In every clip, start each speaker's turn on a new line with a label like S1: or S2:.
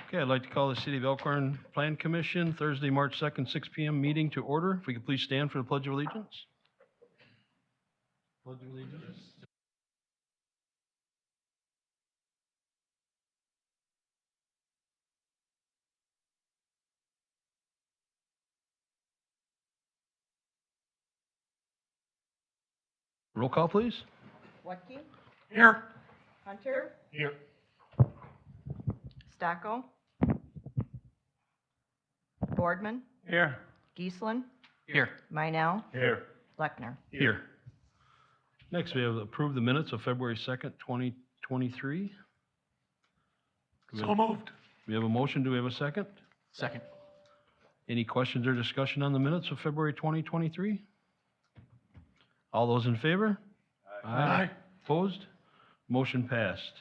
S1: Okay, I'd like to call the City of Elkhorn Plan Commission Thursday, March 2nd, 6 PM meeting to order. If we could please stand for the Pledge of Allegiance. Pledge of Allegiance. Roll call, please.
S2: Watke,
S1: Here.
S2: Hunter,
S1: Here.
S2: Stacko, Boardman,
S1: Here.
S2: Geeslin,
S1: Here.
S2: Meinel,
S1: Here.
S2: Lechner.
S1: Here. Next, we have approved the minutes of February 2nd, 2023.
S3: So moved.
S1: We have a motion. Do we have a second?
S3: Second.
S1: Any questions or discussion on the minutes of February 2023? All those in favor?
S3: Aye.
S1: Opposed? Motion passed.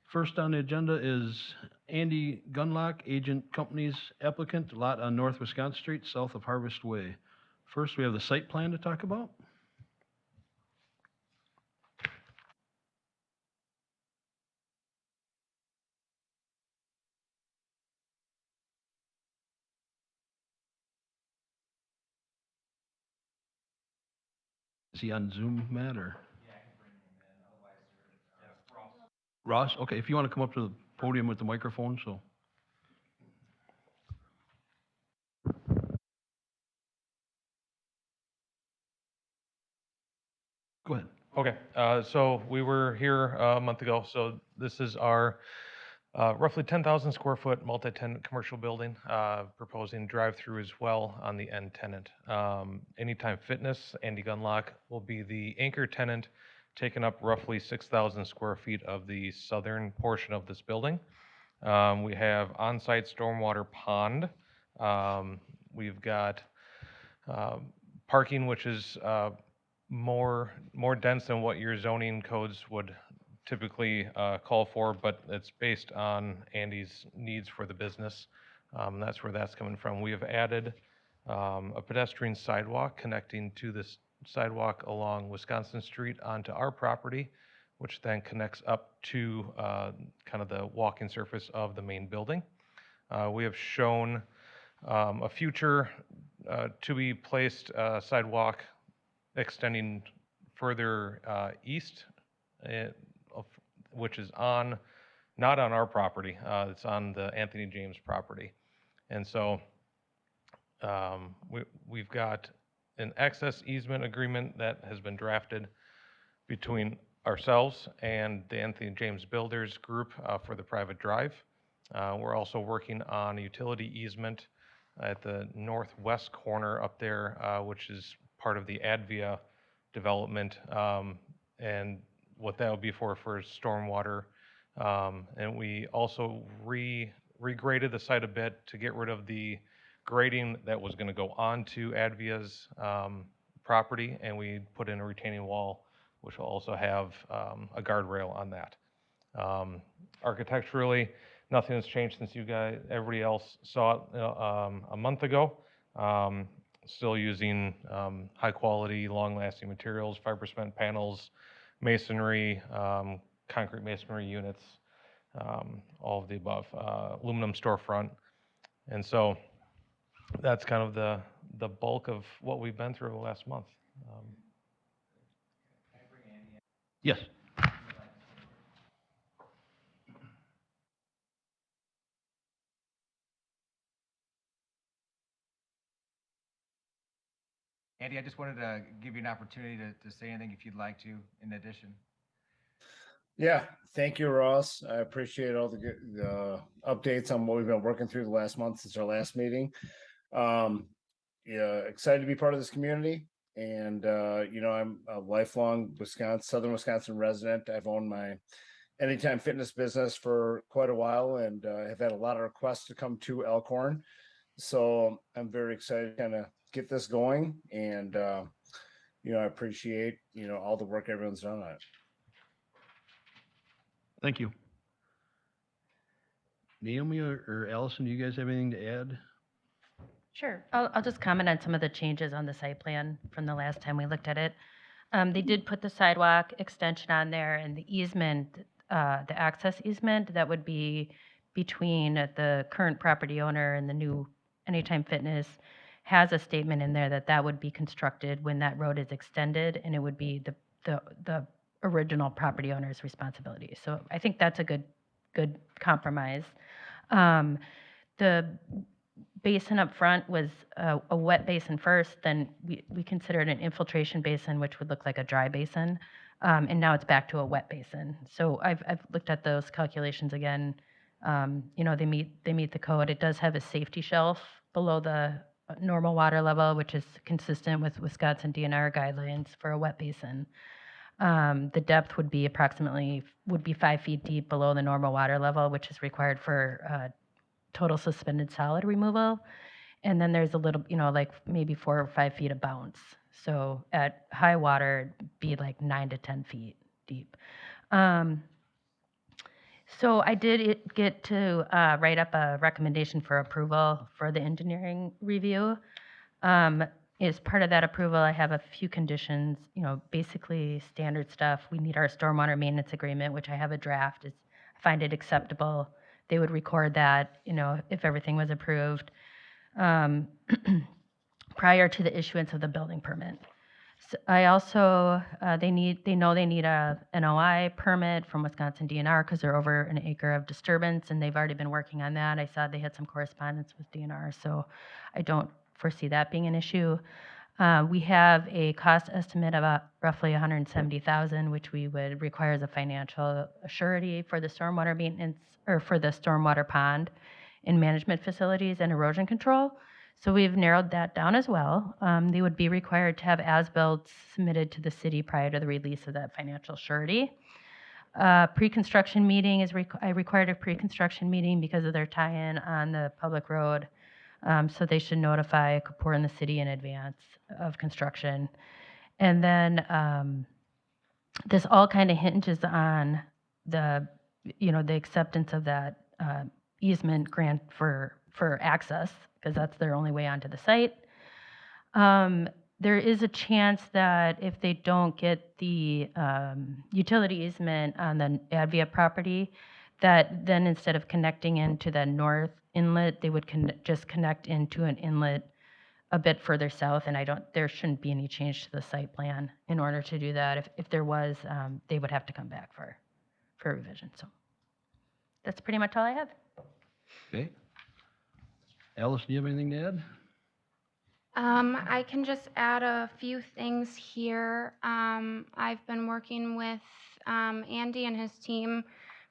S1: First on the agenda is Andy Gunlock, Agent Companies applicant, lot on North Wisconsin Street, south of Harvest Way. First, we have the site plan to talk about. Is he on Zoom, Matt, or? Ross, okay, if you want to come up to the podium with the microphone, so. Go ahead.
S3: Okay, so we were here a month ago. So this is our roughly 10,000 square foot multi-tenant commercial building, proposing drive-through as well on the end tenant. Anytime Fitness, Andy Gunlock, will be the anchor tenant, taking up roughly 6,000 square feet of the southern portion of this building. We have on-site stormwater pond. We've got parking, which is more dense than what your zoning codes would typically call for, but it's based on Andy's needs for the business. That's where that's coming from. We have added a pedestrian sidewalk connecting to this sidewalk along Wisconsin Street onto our property, which then connects up to kind of the walking surface of the main building. We have shown a future to be placed sidewalk extending further east, which is not on our property. It's on the Anthony James property. And so we've got an access easement agreement that has been drafted between ourselves and the Anthony James Builders Group for the private drive. We're also working on a utility easement at the northwest corner up there, which is part of the Advia development, and what that would be for stormwater. And we also regraded the site a bit to get rid of the grading that was going to go onto Advia's property, and we put in a retaining wall, which will also have a guardrail on that. Architecturally, nothing has changed since everybody else saw it a month ago. Still using high quality, long lasting materials, fiber cement panels, masonry, concrete masonry units, all of the above, aluminum storefront. And so that's kind of the bulk of what we've been through the last month.
S1: Yes.
S4: Andy, I just wanted to give you an opportunity to say anything if you'd like to, in addition.
S5: Yeah, thank you, Ross. I appreciate all the updates on what we've been working through the last month since our last meeting. Yeah, excited to be part of this community. And, I'm a lifelong Southern Wisconsin resident. I've owned my Anytime Fitness business for quite a while, and have had a lot of requests to come to Elkhorn. So I'm very excited to kind of get this going. And, I appreciate, all the work everyone's done on it.
S1: Thank you. Naomi or Allison, do you guys have anything to add?
S6: Sure. I'll just comment on some of the changes on the site plan from the last time we looked at it. They did put the sidewalk extension on there and the easement, the access easement that would be between the current property owner and the new Anytime Fitness has a statement in there that that would be constructed when that road is extended, and it would be the original property owner's responsibility. So I think that's a good compromise. Um, the basin up front was a wet basin first, then we considered an infiltration basin, which would look like a dry basin, and now it's back to a wet basin. So I've looked at those calculations again. You know, they meet the code. It does have a safety shelf below the normal water level, which is consistent with Wisconsin DNR guidelines for a wet basin. The depth would be 5 feet deep below the normal water level, which is required for total suspended solid removal. And then there's a little, you know, like maybe 4 or 5 feet of bounce. So at high water, it'd be like 9 to 10 feet deep. So I did get to write up a recommendation for approval for the engineering review. As part of that approval, I have a few conditions, you know, basically standard stuff. We need our stormwater maintenance agreement, which I have a draft. I find it acceptable. They would record that, you know, if everything was approved prior to the issuance of the building permit. So I also, they know they need a NOI permit from Wisconsin DNR because they're over an acre of disturbance, and they've already been working on that. I saw they had some correspondence with DNR, so I don't foresee that being an issue. We have a cost estimate of roughly $170,000, which we would require as a financial surety for the stormwater maintenance, or for the stormwater pond and management facilities and erosion control. So we've narrowed that down as well. They would be required to have as-built submitted to the city prior to the release of that financial surety. Pre-construction meeting is, I required a pre-construction meeting because of their tie-in on the public road. So they should notify Kapoor and the city in advance of construction. And then this all kind of hinges on the, you know, the acceptance of that easement grant for access, because that's their only way onto the site. There is a chance that if they don't get the utility easement on the Advia property, that then instead of connecting into the north inlet, they would just connect into an inlet a bit further south, and there shouldn't be any change to the site plan in order to do that. If there was, they would have to come back for revision. So that's pretty much all I have.
S1: Okay. Alice, do you have anything to add?
S7: I can just add a few things here. I've been working with Andy and his team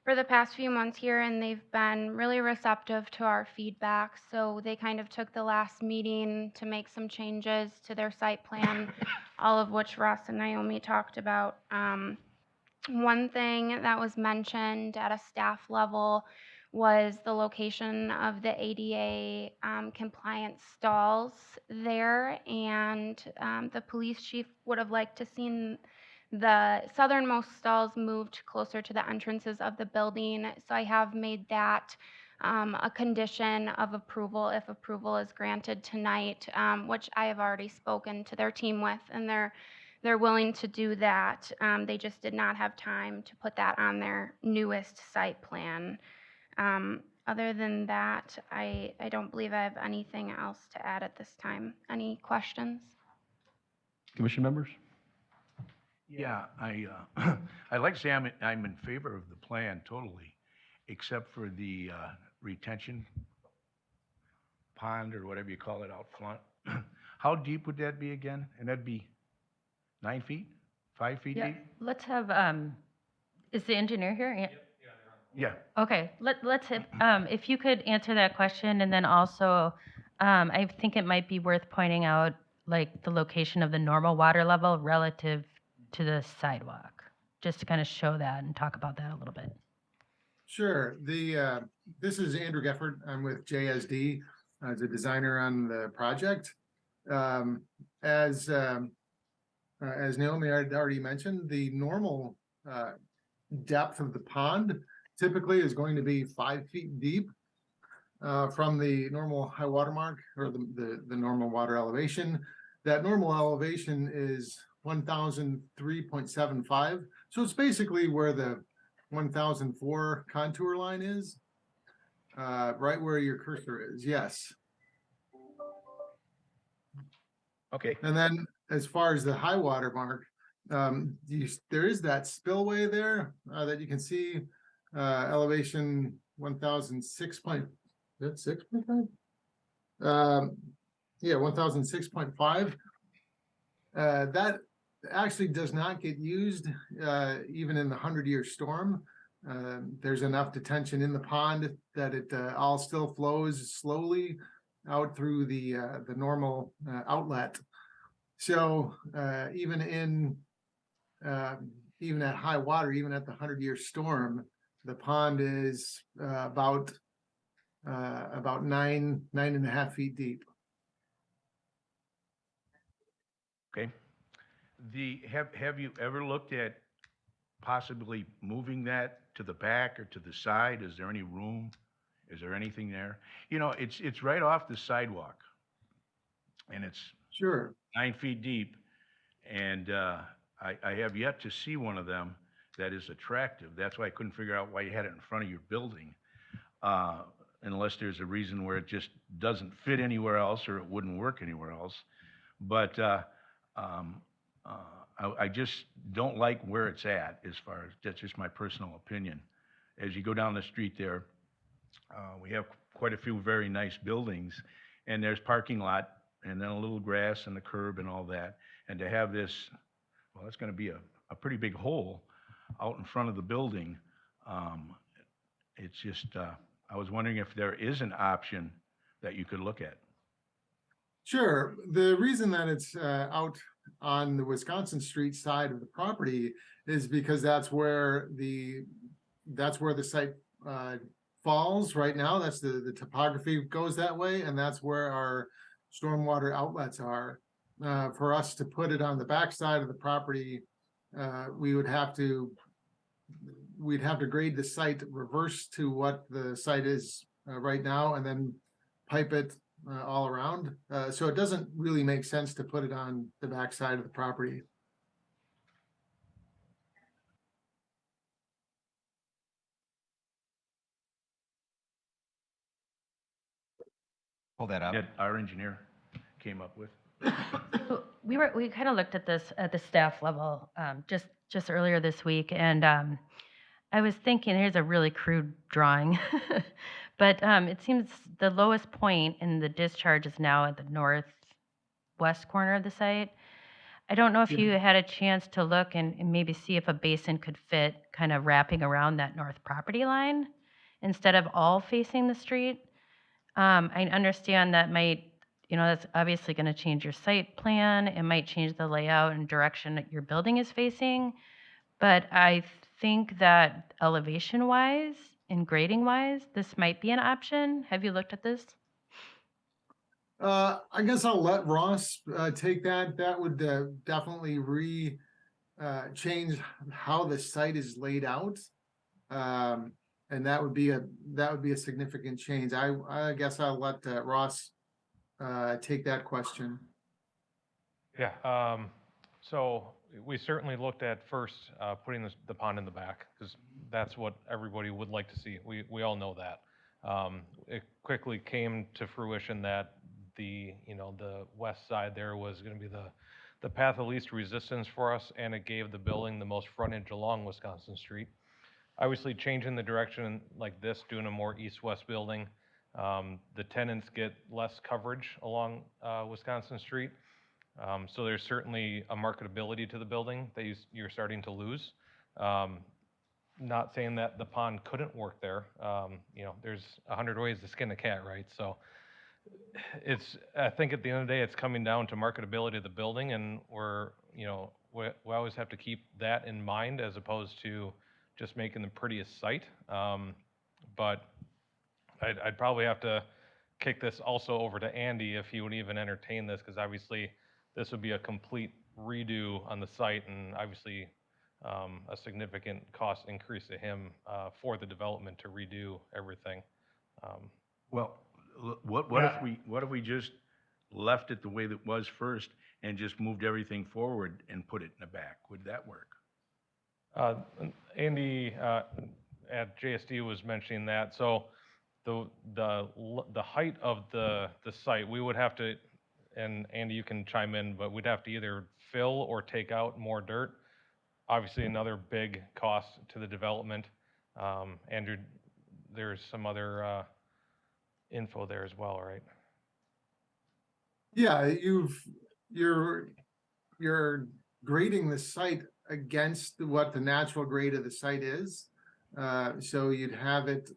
S7: for the past few months here, and they've been really receptive to our feedback. So they kind of took the last meeting to make some changes to their site plan, all of which Russ and Naomi talked about. One thing that was mentioned at a staff level was the location of the ADA compliant stalls there, and the police chief would have liked to seen the southernmost stalls moved closer to the entrances of the building. So I have made that a condition of approval if approval is granted tonight, which I have already spoken to their team with, and they're willing to do that. They just did not have time to put that on their newest site plan. Other than that, I don't believe I have anything else to add at this time. Any questions?
S1: Commission members?
S8: Yeah, I'd like to say I'm in favor of the plan totally, except for the retention pond or whatever you call it out front. How deep would that be again? And that'd be 9 feet, 5 feet
S6: Yeah,
S8: deep?
S6: let's have, is the engineer here?
S8: Yeah.
S6: Okay, let's have, if you could answer that question, and then also, I think it might be worth pointing out, like, the location of the normal water level relative to the sidewalk, just to kind of show that and talk about that a little bit.
S9: Sure. This is Andrew Gefford. I'm with JSD as a designer on the project. As Naomi had already mentioned, the normal depth of the pond typically is going to be 5 feet deep from the normal high water mark, or the normal water elevation. That normal elevation is 1003.75. So it's basically where the 1004 contour line is. right where your cursor is, yes.
S8: Okay,
S9: And then as far as the high water mark, there is that spillway there, that you can see, elevation 1006 point, is that 6.5? Yeah, 1006.5. That actually does not get used, even in the 100-year storm. There's enough detention in the pond that it, all still flows slowly out through the normal, outlet. So, even at high water, even at the 100-year storm, the pond is, about 9.5 feet deep.
S8: okay. Have you ever looked at possibly moving that to the back or to the side? Is there any room? Is there anything there? You know, it's right off the sidewalk, and it's
S9: Sure.
S8: 9 feet deep, and I have yet to see one of them that is attractive. That's why I couldn't figure out why you had it in front of your building, unless there's a reason where it just doesn't fit anywhere else or it wouldn't work anywhere else. But um, I just don't like where it's at as far as, that's just my personal opinion. As you go down the street there, we have quite a few very nice buildings, and there's parking lot, and then a little grass and the curb and all that. And to have this, well, it's gonna be a pretty big hole out in front of the building. Um, it's just, I was wondering if there is an option that you could look at.
S9: Sure. The reason that it's, out on the Wisconsin Street side of the property is because that's where the site, falls right now. That's the topography goes that way, and that's where our stormwater outlets are. For us to put it on the backside of the property, we would have to, we'd have to grade the site reverse to what the site is, right now, and then pipe it, all around. So it doesn't really make sense to put it on the backside of the property.
S4: Pull that up.
S8: That our engineer came up with.
S6: So we kind of looked at this at the staff level, just earlier this week, and I was thinking, here's a really crude drawing, but it seems the lowest point in the discharge is now at the northwest corner of the site. I don't know if you had a chance to look and maybe see if a basin could fit kind of wrapping around that north property line instead of all facing the street. I understand that might, that's obviously going to change your site plan. It might change the layout and direction that your building is facing. But I think that elevation wise and grading wise, this might be an option. Have you looked at this?
S9: I guess I'll let Ross, take that. That would, definitely change how the site is laid out. And that would be a significant change. I guess I'll let, Ross, take that question.
S3: Yeah, so we certainly looked at first putting the pond in the back, because that's what everybody would like to see. We all know that. It quickly came to fruition that the west side there was going to be the path of least resistance for us, and it gave the building the most frontage along Wisconsin Street. Obviously, changing the direction like this, doing a more east-west building, the tenants get less coverage along Wisconsin Street. So there's certainly a marketability to the building that you're starting to lose. Not saying that the pond couldn't work there. There's 100 ways to skin a cat, right? So I think at the end of the day, it's coming down to marketability of the building, and we always have to keep that in mind as opposed to just making the prettiest site. But I'd probably have to kick this also over to Andy if he would even entertain this, because obviously this would be a complete redo on the site, and obviously a significant cost increase to him for the development to redo everything.
S8: Well, what if we just left it the way that was first and just moved everything forward and put it in the back? Would that work?
S3: Andy at JSD was mentioning that. So the height of the site, we would have to, and Andy, you can chime in, but we'd have to either fill or take out more dirt. Obviously, another big cost to the development. Andrew, there's some other info there as well, right?
S9: Yeah, you're grading the site against what the natural grade of the site is. So you'd have it,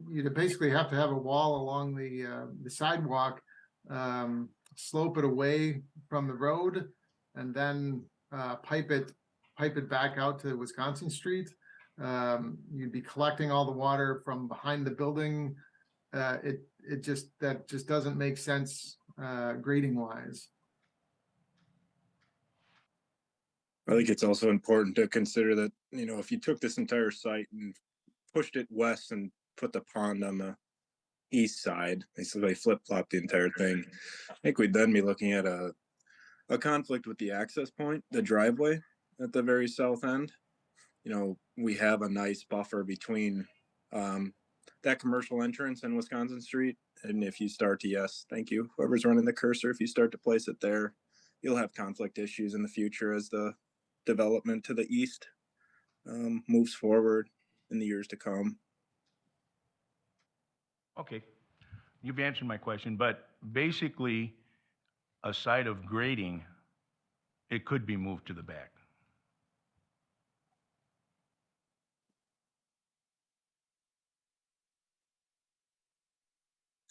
S9: you'd basically have to have a wall along the sidewalk, slope it away from the road, and then pipe it back out to Wisconsin Street. You'd be collecting all the water from behind the building. That just doesn't make sense grading wise.
S10: I think it's also important to consider that, if you took this entire site and pushed it west and put the pond on the east side, basically flip-flop the entire thing, I think we'd then be looking at a conflict with the access point, the driveway at the very south end. We have a nice buffer between that commercial entrance and Wisconsin Street. And if you start to, yes, thank you, whoever's running the cursor, if you start to place it there, you'll have conflict issues in the future as the development to the east moves forward in the years to come.
S8: Okay, you've answered my question, but basically, a site of grading, it could be moved to the back.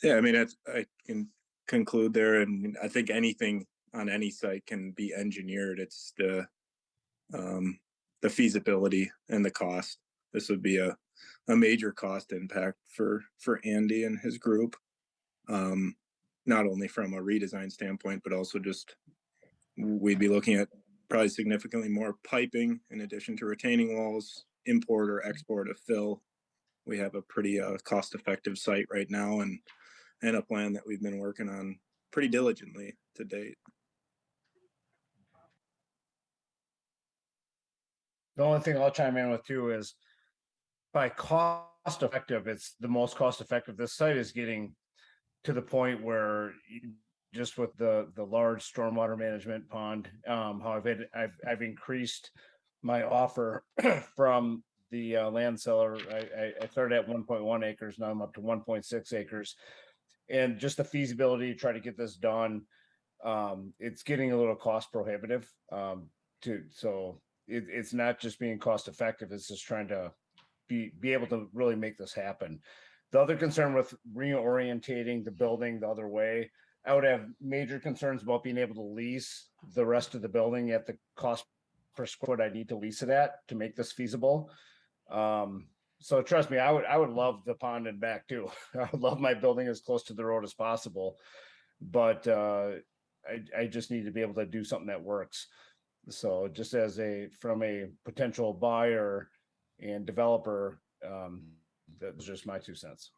S10: Yeah, I mean, I can conclude there, and I think anything on any site can be engineered. It's the feasibility and the cost. This would be a major cost impact for Andy and his group, not only from a redesign standpoint, but also just we'd be looking at probably significantly more piping in addition to retaining walls, import or export of fill. We have a pretty cost-effective site right now, and a plan that we've been working on pretty diligently to date.
S5: The only thing I'll chime in with too is by cost effective, it's the most cost effective. This site is getting to the point where just with the large stormwater management pond, how I've increased my offer from the land seller. I started at 1.1 acres, now I'm up to 1.6 acres. And just the feasibility to try to get this done, it's getting a little cost prohibitive. So it's not just being cost effective, it's just trying to be able to really make this happen. The other concern with reorientating the building the other way, I would have major concerns about being able to lease the rest of the building at the cost per square foot I need to lease it at to make this feasible. So trust me, I would love the pond and back too. I would love my building as close to the road as possible, but I just need to be able to do something that works. So just from a potential buyer and developer, that's just my 2 cents.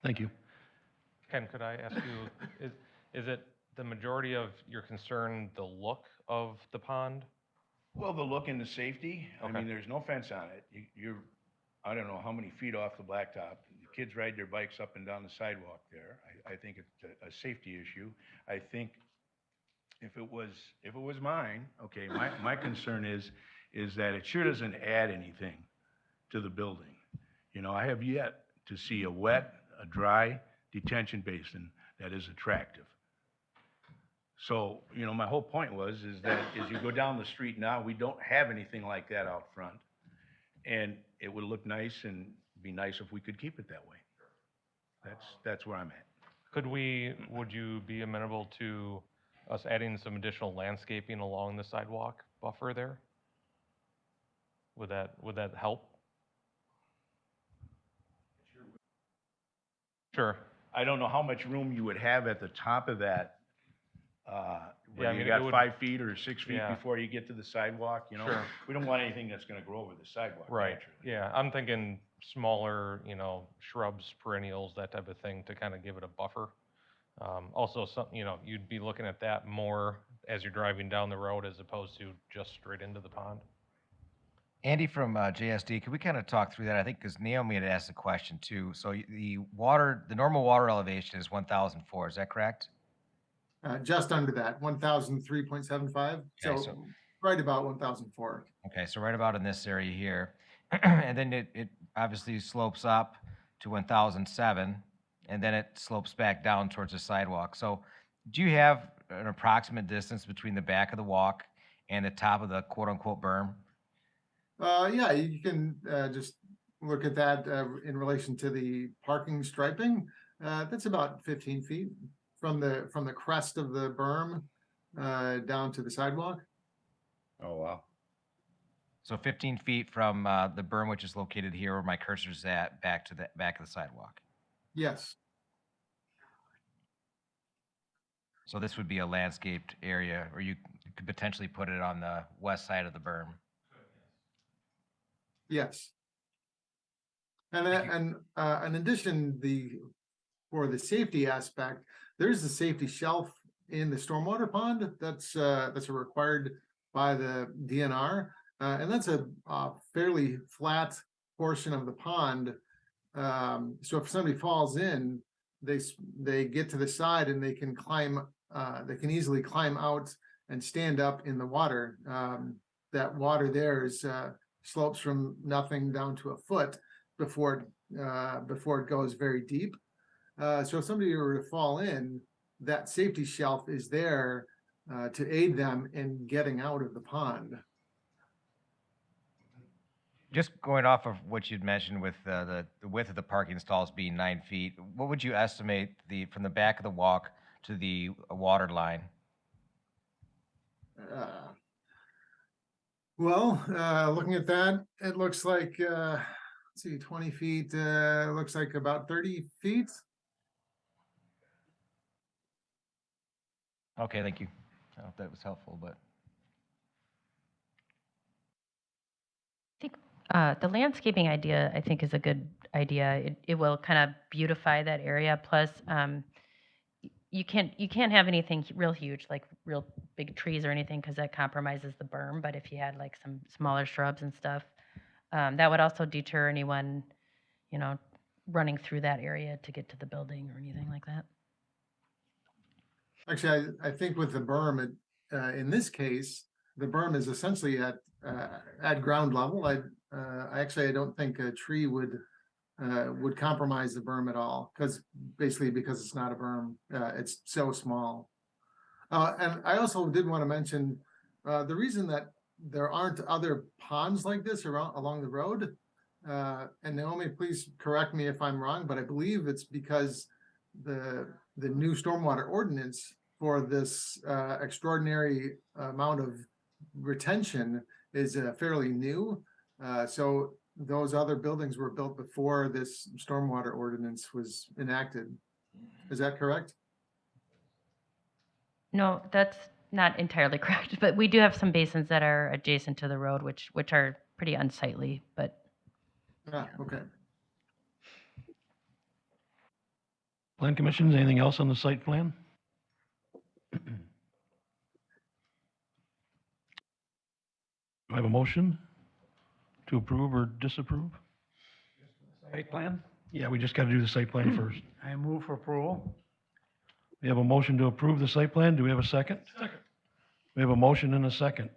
S1: Thank you.
S3: Ken, could I ask you, is it the majority of your concern the look of the pond?
S8: Well, the look and the safety, I
S3: Okay.
S8: mean, there's no fence on it. You're, I don't know how many feet off the blacktop. The kids ride their bikes up and down the sidewalk there. I think it's a safety issue. I think if it was mine, okay, my concern is that it sure doesn't add anything to the building. I have yet to see a wet, a dry detention basin that is attractive. So, my whole point is that as you go down the street now, we don't have anything like that out front. And it would look nice and be nice if we could keep it that way. That's where I'm at.
S3: Would you be amenable to us adding some additional landscaping along the sidewalk buffer there? Would that help? Sure.
S8: I don't know how much room you would have at the top of that.
S3: Yeah, I
S8: You
S3: mean,
S8: got
S3: it would-
S8: 5 feet or 6 feet
S3: Yeah.
S8: before you get to the sidewalk,
S3: Sure.
S8: We don't want anything that's gonna grow over the sidewalk,
S3: Right,
S8: naturally.
S3: yeah, I'm thinking smaller, shrubs, perennials, that type of thing to kind of give it a buffer. Also, you'd be looking at that more as you're driving down the road as opposed to just straight into the pond.
S4: Andy from JSD, could we kind of talk through that? I think because Naomi had asked a question too. So the water, the normal water elevation is 1,004, is that correct?
S9: Just under that, 1,003.75,
S4: Okay,
S9: so
S4: so
S9: right about 1,004.
S4: Okay, so right about in this area here. And then it obviously slopes up to 1,007, and then it slopes back down towards the sidewalk. So do you have an approximate distance between the back of the walk and the top of the quote-unquote berm?
S9: Yeah, you can just look at that in relation to the parking striping. That's about 15 feet from the crest of the berm down to the sidewalk.
S8: Oh, wow.
S4: So 15 feet from the berm, which is located here where my cursor's at, back to the back of the sidewalk.
S9: Yes,
S4: So this would be a landscaped area, or you could potentially put it on the west side of the berm.
S9: yes. And in addition, for the safety aspect, there's a safety shelf in the stormwater pond that's required by the DNR, and that's a fairly flat portion of the pond. So if somebody falls in, they get to the side and they can climb. They can easily climb out and stand up in the water. That water there is slopes from nothing down to a foot before it goes very deep. So if somebody were to fall in, that safety shelf is there to aid them in getting out of the pond.
S4: Just going off of what you'd mentioned with the width of the parking stalls being 9 feet, what would you estimate from the back of the walk to the water line?
S9: Looking at that, it looks like, let's see, 20 feet, looks like about 30 feet.
S4: Okay, thank you. I don't know if that was helpful, but.
S6: I think the landscaping idea, I think, is a good idea. It will kind of beautify that area. Plus, you can't have anything real huge, like real big trees or anything, because that compromises the berm. But if you had like some smaller shrubs and stuff, that would also deter anyone, running through that area to get to the building or anything like that.
S9: Actually, I think with the berm, in this case, the berm is essentially at ground level. I don't think a tree would compromise the berm at all, because it's not a berm, it's so small. And I also did want to mention the reason that there aren't other ponds like this along the road. And Naomi, please correct me if I'm wrong, but I believe it's because the new stormwater ordinance for this extraordinary amount of retention is fairly new. So those other buildings were built before this stormwater ordinance was enacted. Is that correct?
S6: No, that's not entirely correct, but we do have some basins that are adjacent to the road, which are pretty unsightly, but
S9: Okay.
S1: Plan commissions, anything else on the site plan? Do I have a motion to approve or disapprove?
S11: Site plan?
S1: Yeah, we just got to do the site plan first.
S11: I move for approval.
S1: We have a motion to approve the site plan. Do we have a second? Second. We have a motion and a second.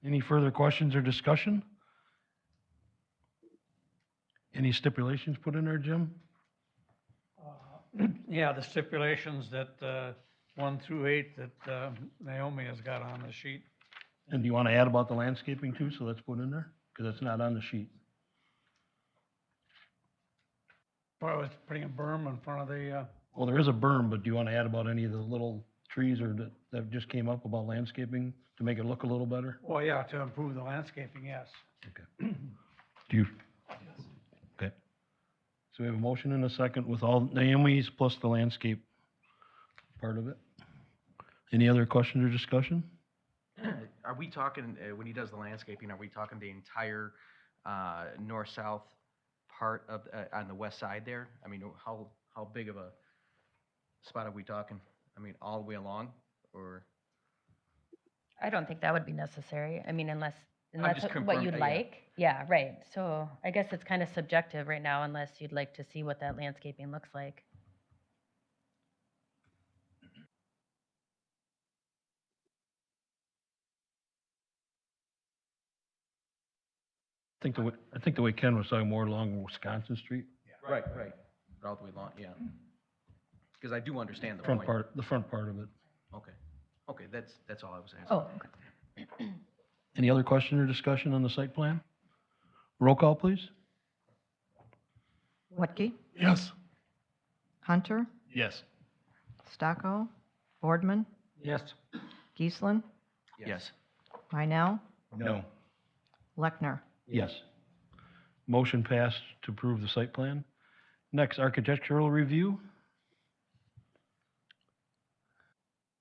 S1: Any further questions or discussion? Any stipulations put in there, Jim?
S11: Yeah, the stipulations that 1 through 8 that Naomi has got on the sheet.
S1: And do you want to add about the landscaping too? So let's put in there, because it's not on the sheet.
S11: Or I was putting a berm in front of the,
S1: Well, there is a berm, but do you want to add about any of the little trees or that just came up about landscaping to make it look a little better?
S11: well, yeah, to improve the landscaping, yes.
S1: Okay. Do you? Okay. So we have a motion and a second with all Naomi's plus the landscape part of it. Any other questions or discussion?
S12: Are we talking, when he does the landscaping, are we talking the entire north-south part of, on the west side there? I mean, how big of a spot are we talking? I mean, all the way along, or?
S6: I don't think that would be necessary. I mean, unless And
S12: I'm
S6: that's
S12: just
S6: what you'd
S12: confirming, yeah.
S6: like? Yeah, right. So I guess it's kind of subjective right now unless you'd like to see what that landscaping looks like.
S1: I think the way Ken was talking more along Wisconsin Street,
S12: Right, right. All the way along, yeah. Because I do understand the
S1: front
S12: point.
S1: part, the front part of it.
S12: Okay. Okay, that's all I was asking.
S6: Oh, okay.
S1: Any other question or discussion on the site plan? Roll call, please.
S2: Watke,
S1: Yes.
S2: Hunter,
S1: Yes.
S2: Stocko, Boardman,
S11: Yes.
S2: Geesslin,
S12: Yes.
S2: Meinel,
S8: No.
S2: Lechner.
S1: Yes. Motion passed to approve the site plan. Next, architectural review.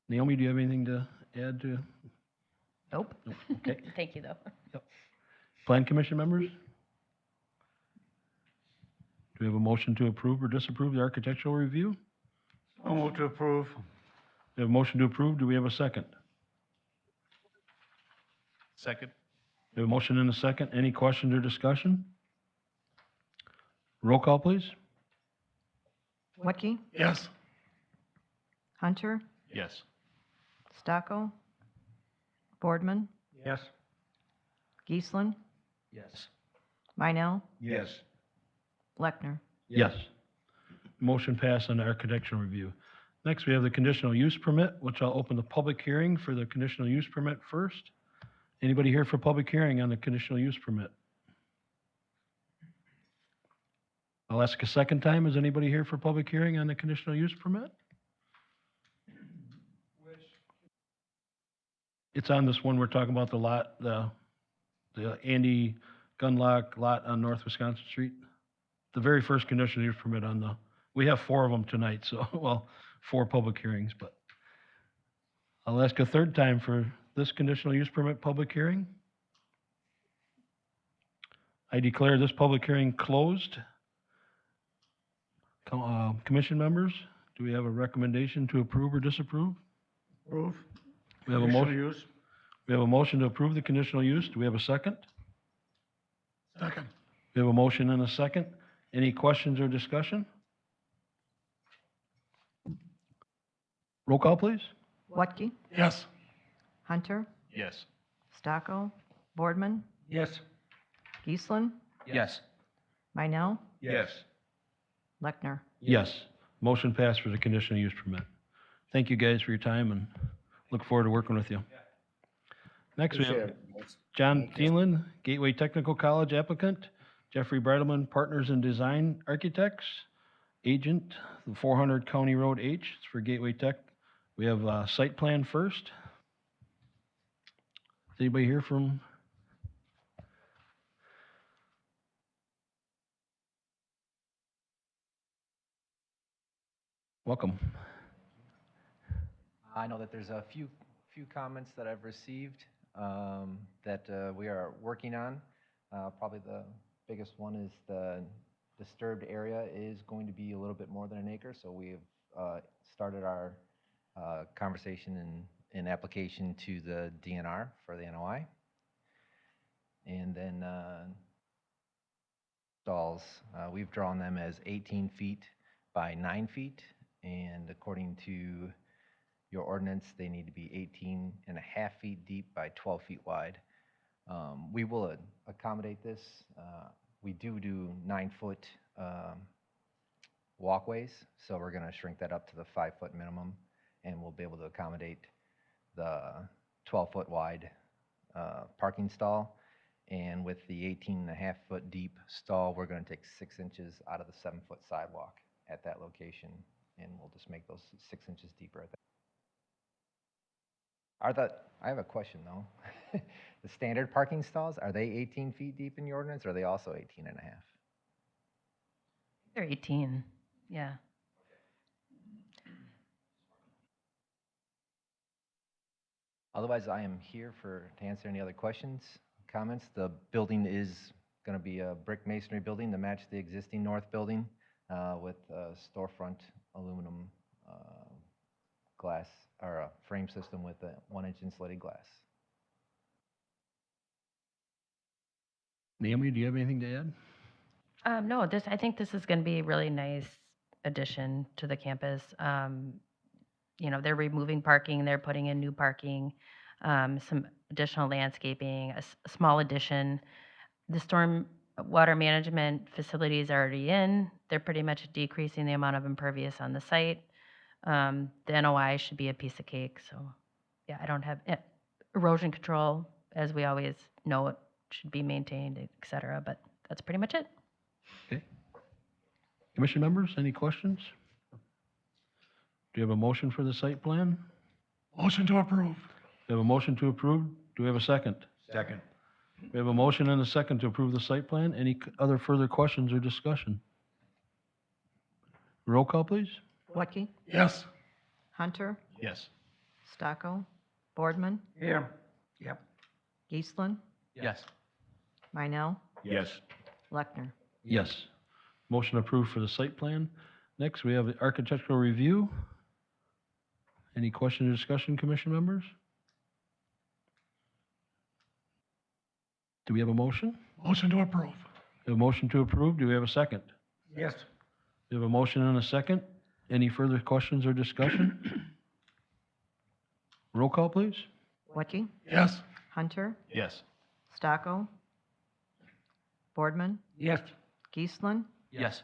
S1: Naomi, do you have anything to add to?
S2: Nope.
S1: Nope. Okay.
S6: Thank you, though.
S1: Plan commission members? Do we have a motion to approve or disapprove the architectural review?
S11: I'll move to approve.
S1: We have a motion to approve. Do we have a second?
S8: Second?
S1: We have a motion and a second. Any questions or discussion? Roll call, please.
S2: Watke,
S1: Yes.
S2: Hunter,
S8: Yes.
S2: Stocko, Boardman,
S11: Yes.
S2: Geesslin,
S12: Yes.
S2: Meinel,
S8: Yes.
S2: Lechner.
S1: Yes. Motion passed on the architectural review. Next, we have the conditional use permit, which I'll open the public hearing for the conditional use permit first. Anybody here for public hearing on the conditional use permit? I'll ask a second time. Is anybody here for public hearing on the conditional use permit? It's on this one, we're talking about the lot, the Andy Gunlock lot on North Wisconsin Street. The very first conditional use permit on the, we have 4 of them tonight, so, well, 4 public hearings, but I'll ask a third time for this conditional use permit public hearing. I declare this public hearing closed. Commission members, do we have a recommendation to approve or disapprove?
S11: Approve.
S1: We have a
S11: Conditional
S1: motion.
S11: use.
S1: We have a motion to approve the conditional use. Do we have a second?
S11: Second.
S1: We have a motion and a second. Any questions or discussion? Roll call, please.
S2: Watke,
S1: Yes.
S2: Hunter,
S8: Yes.
S2: Stocko, Boardman,
S11: Yes.
S2: Geesslin,
S12: Yes.
S2: Meinel,
S8: Yes.
S2: Lechner.
S1: Yes. Motion passed for the conditional use permit. Thank you guys for your time and look forward to working with you. Next, we
S5: Appreciate
S1: have
S5: it.
S1: John
S5: Thank you.
S1: Thielen, Gateway Technical College applicant, Jeffrey Breidelman, Partners in Design Architects, agent, the 400 County Road H, it's for Gateway Tech. We have site plan first. Is anybody here from? Welcome.
S13: I know that there's a few comments that I've received that we are working on. Probably the biggest one is the disturbed area is going to be a little bit more than an acre, so we've started our conversation and application to the DNR for the NOI. And then stalls, we've drawn them as 18 feet by 9 feet, and according to your ordinance, they need to be 18 and a half feet deep by 12 feet wide. We will accommodate this. We do 9-foot walkways, so we're going to shrink that up to the 5-foot minimum, and we'll be able to accommodate the 12-foot wide parking stall. And with the 18 and a half foot deep stall, we're going to take 6 inches out of the 7-foot sidewalk at that location, and we'll just make those 6 inches deeper at that. I have a question though. The standard parking stalls, are they 18 feet deep in your ordinance, or are they also 18 and a half?
S6: They're 18, yeah.
S13: Otherwise, I am here to answer any other questions, comments. The building is going to be a brick masonry building to match the existing north building with a storefront aluminum glass or a frame system with a 1-inch insulated glass.
S1: Naomi, do you have anything to add?
S6: No, I think this is going to be a really nice addition to the campus. They're removing parking, they're putting in new parking, some additional landscaping, a small addition. The storm water management facilities are already in. They're pretty much decreasing the amount of impervious on the site. The NOI should be a piece of cake. So, yeah, I don't have erosion control, as we always know it should be maintained, et cetera. But that's pretty much it.
S1: Okay. Commission members, any questions? Do you have a motion for the site plan?
S11: Motion to approve.
S1: We have a motion to approve. Do we have a second?
S8: Second.
S1: We have a motion and a second to approve the site plan. Any other further questions or discussion? Roll call, please.
S2: Watkey,
S11: Yes.
S2: Hunter,
S8: Yes.
S2: Stocko, Boardman,
S11: Here. Yep.
S2: Geisler,
S12: Yes.
S2: Minell,
S8: Yes.
S2: Lechner.
S1: Yes. Motion approved for the site plan. Next, we have the architectural review. Any question or discussion, commission members? Do we have a motion?
S11: Motion to approve.
S1: We have a motion to approve. Do we have a second?
S11: Yes.
S1: We have a motion and a second. Any further questions or discussion? Roll call, please.
S2: Watkey,
S11: Yes.
S2: Hunter,
S8: Yes.
S2: Stocko, Boardman,
S11: Yes.
S2: Geisler,
S12: Yes.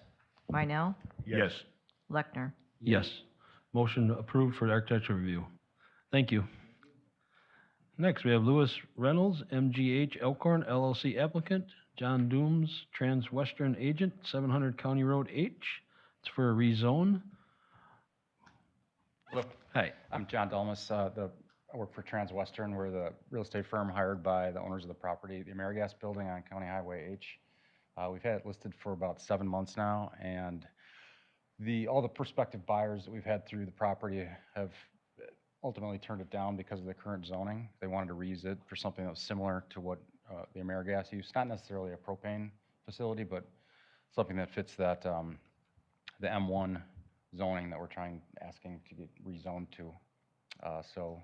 S2: Minell,
S8: Yes.
S2: Lechner.
S1: Yes. Motion approved for the architectural review. Thank you. Next, we have Lewis Reynolds, MGH Elkhorn LLC applicant, John Dooms, Transwestern agent, 700 County Road H. It's for a rezone.
S14: Hello,
S1: Hi.
S14: I'm John Dalmas. I work for Transwestern. We're the real estate firm hired by the owners of the property, the AmeriGas building on County Highway H. We've had it listed for about 7 months now, and all the prospective buyers that we've had through the property have ultimately turned it down because of the current zoning. They wanted to reuse it for something that was similar to what the AmeriGas used, not necessarily a propane facility, but something that fits that the M1 zoning that we're asking to get rezoned to. So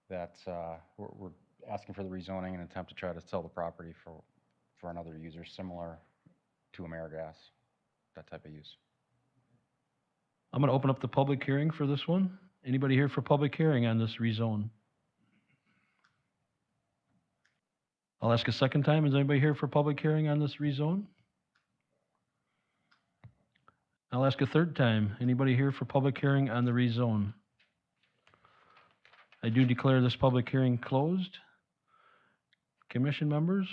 S14: that's we're asking for the rezoning in an attempt to try to sell the property for another user similar to AmeriGas, that type of use.
S1: I'm going to open up the public hearing for this one. Anybody here for public hearing on this rezone? I'll ask a second time. Is anybody here for public hearing on this rezone? I'll ask a third time. Anybody here for public hearing on the rezone? I do declare this public hearing closed. Commission members,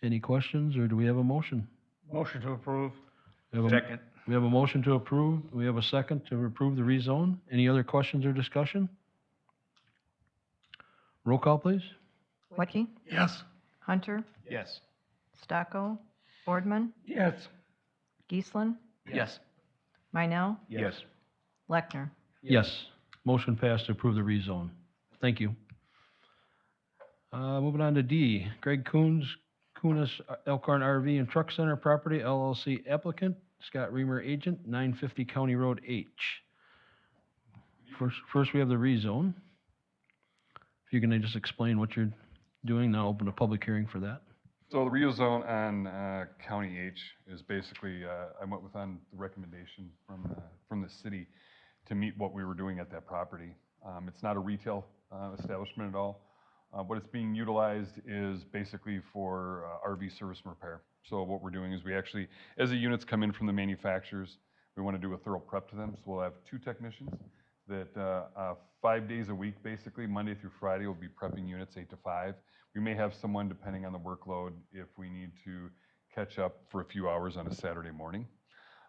S1: any questions, or do we have a motion?
S11: Motion to approve.
S1: We have a-
S8: Second.
S1: We have a motion to approve. We have a second to approve the rezone. Any other questions or discussion? Roll call, please.
S2: Watkey,
S11: Yes.
S2: Hunter,
S8: Yes.
S2: Stocko, Boardman,
S11: Yes.
S2: Geisler,
S12: Yes.
S2: Minell,
S8: Yes.
S2: Lechner.
S1: Yes. Motion passed to approve the rezone. Thank you. Moving on to D, Greg Kunis Elkhorn RV and Truck Center Property LLC applicant, Scott Reamer agent, 950 County Road H. First we have the rezone. If you can just explain what you're doing, then I'll open a public hearing for that.
S15: So the rezone on County H is basically, I went with on the recommendation from the city to meet what we were doing at that property. It's not a retail establishment at all. What it's being utilized is basically for RV service and repair. So what we're doing is we actually, as the units come in from the manufacturers, we want to do a thorough prep to them. So we'll have 2 technicians that 5 days a week, basically, Monday through Friday, will be prepping units 8 to 5. We may have someone, depending on the workload, if we need to catch up for a few hours on a Saturday morning.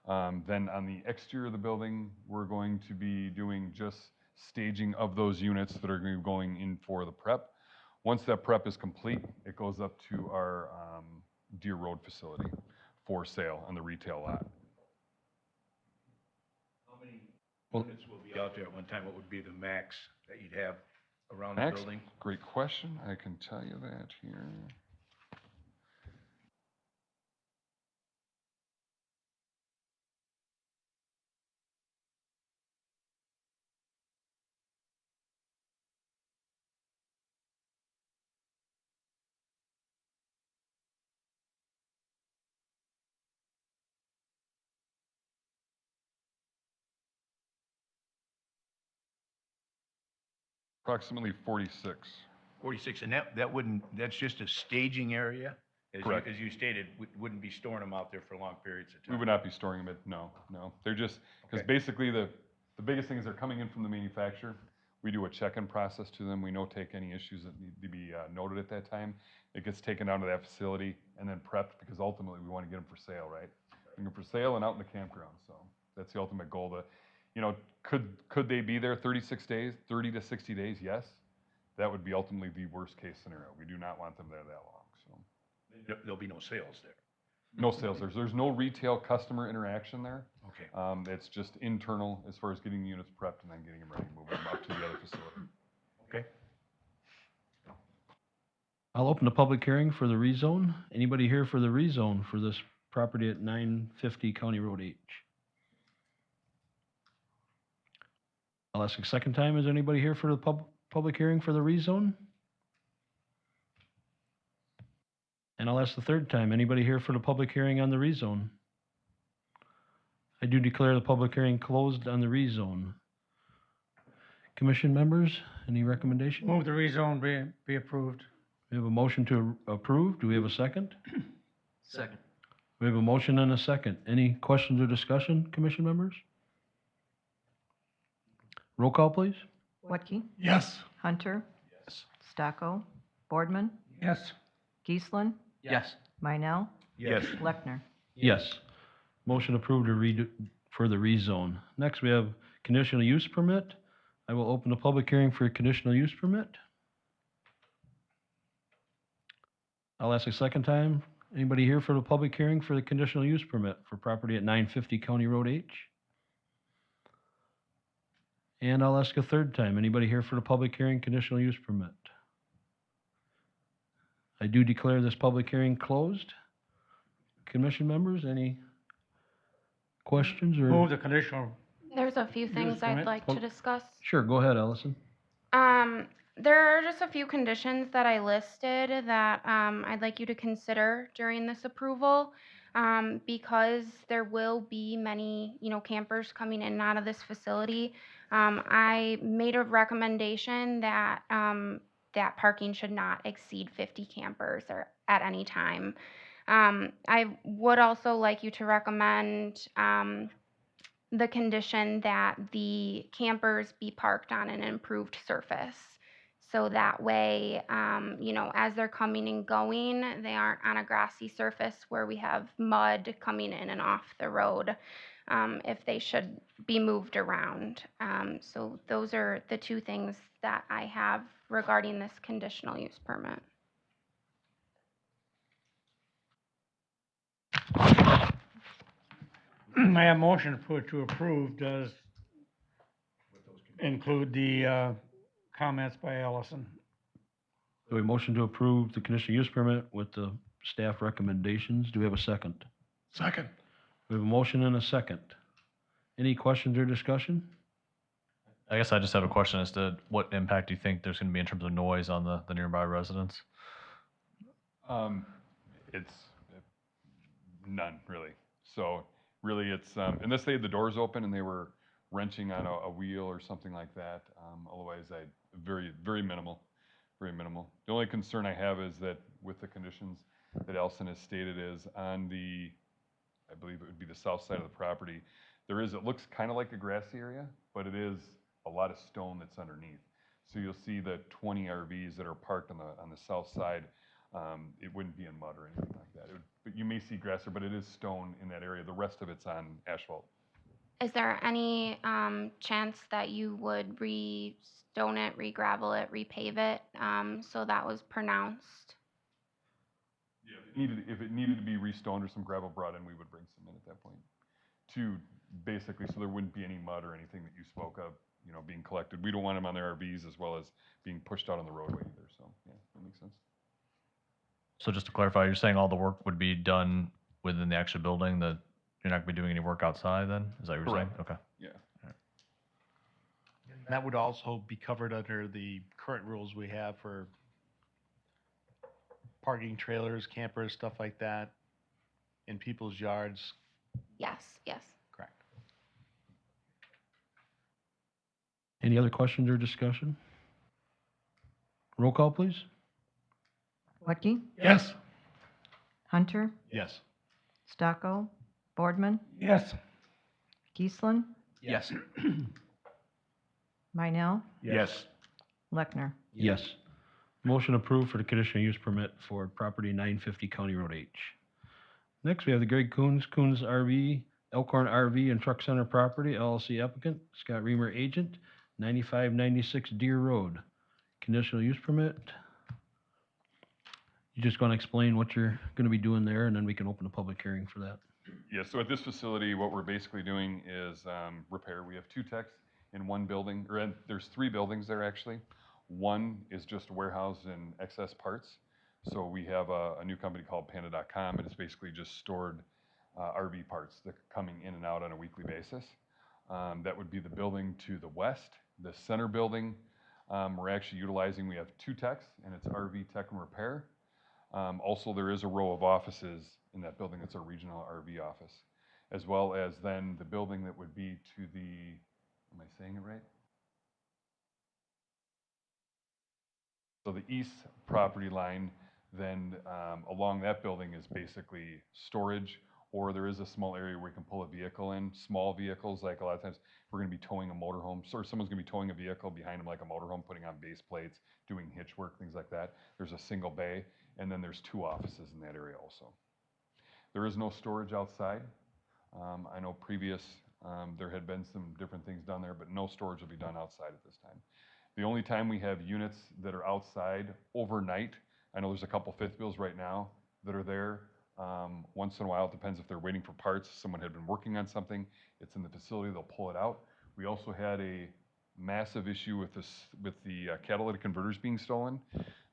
S15: Then on the exterior of the building, we're going to be doing just staging of those units that are going to be going in for the prep. Once that prep is complete, it goes up to our Deer Road facility for sale on the retail lot.
S8: How many units will be out there at one time? What would be the max that you'd have around the
S15: Max,
S8: building?
S15: great question. I can tell you that here. Approximately 46.
S8: 46, and that wouldn't, that's just a staging area?
S15: Correct.
S8: As you stated, wouldn't be storing them out there for long periods of time?
S15: We would not be storing them no. They're just, because
S8: Okay.
S15: basically the biggest thing is they're coming in from the manufacturer. We do a check-in process to them. We take any issues that need to be noted at that time. It gets taken down to that facility and then prepped, because ultimately we want to get them for sale, right? Bring them for sale and out in the campground. So that's the ultimate goal. Could they be there 36 days, 30 to 60 days? Yes. That would be ultimately the worst case scenario. We do not want them there that long. So
S8: There'll be no sales there?
S15: no sales. There's no retail customer interaction there.
S8: Okay.
S15: It's just internal as far as getting the units prepped and then getting them ready to move them up to the other facility.
S8: Okay.
S1: I'll open the public hearing for the rezone. Anybody here for the rezone for this property at 950 County Road H? I'll ask a second time. Is anybody here for the public hearing for the rezone? And I'll ask the third time. Anybody here for the public hearing on the rezone? I do declare the public hearing closed on the rezone. Commission members, any recommendation?
S11: Move the rezone be approved.
S1: We have a motion to approve. Do we have a second?
S12: Second.
S1: We have a motion and a second. Any questions or discussion, commission members? Roll call, please.
S2: Watke?
S11: Yes.
S2: Hunter?
S8: Yes.
S2: Stocko? Boardman?
S11: Yes.
S2: Geisler?
S12: Yes.
S2: Meinel?
S8: Yes.
S2: Lechner?
S1: Yes. Motion approved for the rezone. Next, we have conditional use permit. I will open the public hearing for a conditional use permit. I'll ask a second time. Anybody here for the public hearing for the conditional use permit for property at 950 County Road H? And I'll ask a third time. Anybody here for the public hearing conditional use permit? I do declare this public hearing closed. Commission members, any questions or?
S11: Move the conditional.
S7: There's a few things I'd
S11: permit.
S7: like to discuss.
S1: Sure, go ahead, Allison.
S7: There are just a few conditions that I listed that I'd like you to consider during this approval, because there will be many, campers coming in and out of this facility. I made a recommendation that that parking should not exceed 50 campers or at any time. I would also like you to recommend the condition that the campers be parked on an improved surface. So that way, as they're coming and going, they aren't on a grassy surface where we have mud coming in and off the road, if they should be moved around. So those are the two things that I have regarding this conditional use permit.
S11: My motion to put to approve does include the comments by Allison.
S1: Do we motion to approve the conditional use permit with the staff recommendations? Do we have a second?
S11: Second.
S1: We have a motion and a second. Any questions or discussion?
S16: I guess I just have a question as to what impact do you think there's going to be in terms of noise on the nearby residents?
S15: It's none, really. So really it's, unless they had the doors open and they were wrenching on a wheel or something like that. Otherwise, very, very minimal, very minimal. The only concern I have is that with the conditions that Elson has stated is on the, I believe it would be the south side of the property, it looks kind of like a grassy area, but it is a lot of stone that's underneath. So you'll see the 20 RVs that are parked on the south side. It wouldn't be in mud or anything like that. But you may see grass there, but it is stone in that area. The rest of it's on asphalt.
S7: Is there any chance that you would re-stone it, re-gravel it, repave it, so that was pronounced?
S15: Yeah, if it needed to be restoned or some gravel brought in, we would bring some in at that point. To basically, so there wouldn't be any mud or anything that you spoke of, being collected. We don't want them on their RVs as well as being pushed out on the roadway either. So yeah, that makes sense.
S16: So just to clarify, you're saying all the work would be done within the actual building, that you're not going to be doing any work outside then? Is that what you're saying? Okay.
S15: Yeah.
S17: That would also be covered under the current rules we have for parking trailers, campers, stuff like that in people's yards.
S7: Yes, yes.
S17: Correct.
S1: Any other questions or discussion? Roll call, please.
S2: Watke,
S17: Yes.
S2: Hunter,
S17: Yes.
S2: Stocko, Boardman,
S11: Yes.
S2: Geesslin,
S12: Yes.
S2: Meinel,
S8: Yes.
S2: Lechner.
S1: Yes. Motion approved for the conditional use permit for property 950 County Road H. Next, we have the Greg Coons RV, Elkhorn RV and Truck Center Property LLC applicant, Scott Reamer agent, 9596 Deer Road. Conditional use permit. You just gonna explain what you're gonna be doing there, and then we can open a public hearing for that.
S15: Yeah, so at this facility, what we're basically doing is repair. We have two techs in one building, there's three buildings there actually. One is just a warehouse and excess parts. So we have a new company called Panda.com, and it's basically just stored RV parts that are coming in and out on a weekly basis. That would be the building to the west. The center building, we're actually utilizing, we have two techs, and it's RV Tech and Repair. Also, there is a row of offices in that building. It's a regional RV office, as well as then the building that would be to the, am I saying it right? So the east property line, then along that building is basically storage, or there is a small area where you can pull a vehicle in, small vehicles, like a lot of times we're gonna be towing a motorhome, or someone's gonna be towing a vehicle behind them like a motorhome, putting on base plates, doing hitch work, things like that. There's a single bay, and then there's two offices in that area also. There is no storage outside. I know previous, there had been some different things done there, but no storage will be done outside at this time. The only time we have units that are outside overnight, I know there's a couple fifth wheels right now that are there. Once in a while, it depends if they're waiting for parts, someone had been working on something, it's in the facility, they'll pull it out. We also had a massive issue with the catalytic converters being stolen.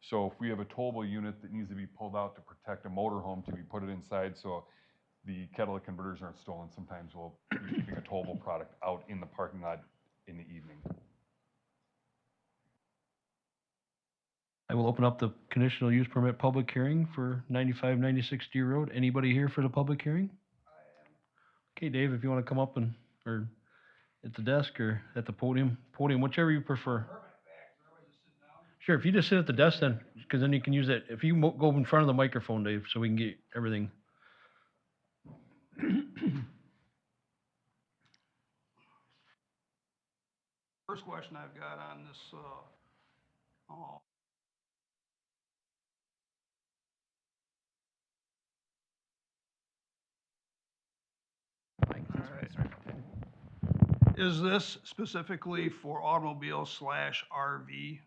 S15: So if we have a towable unit that needs to be pulled out to protect a motorhome to be put it inside, so the catalytic converters aren't stolen, sometimes we'll be keeping a towable product out in the parking lot in the evening.
S1: I will open up the conditional use permit public hearing for 9596 Deer Road. Anybody here for the public hearing? Okay, Dave, if you wanna come up or at the desk or at the podium, whichever you prefer. Sure, if you just sit at the desk then, because then you can use it, if you go in front of the microphone, Dave, so we can get everything.
S11: First question I've got on this, is this specifically for automobile / RV?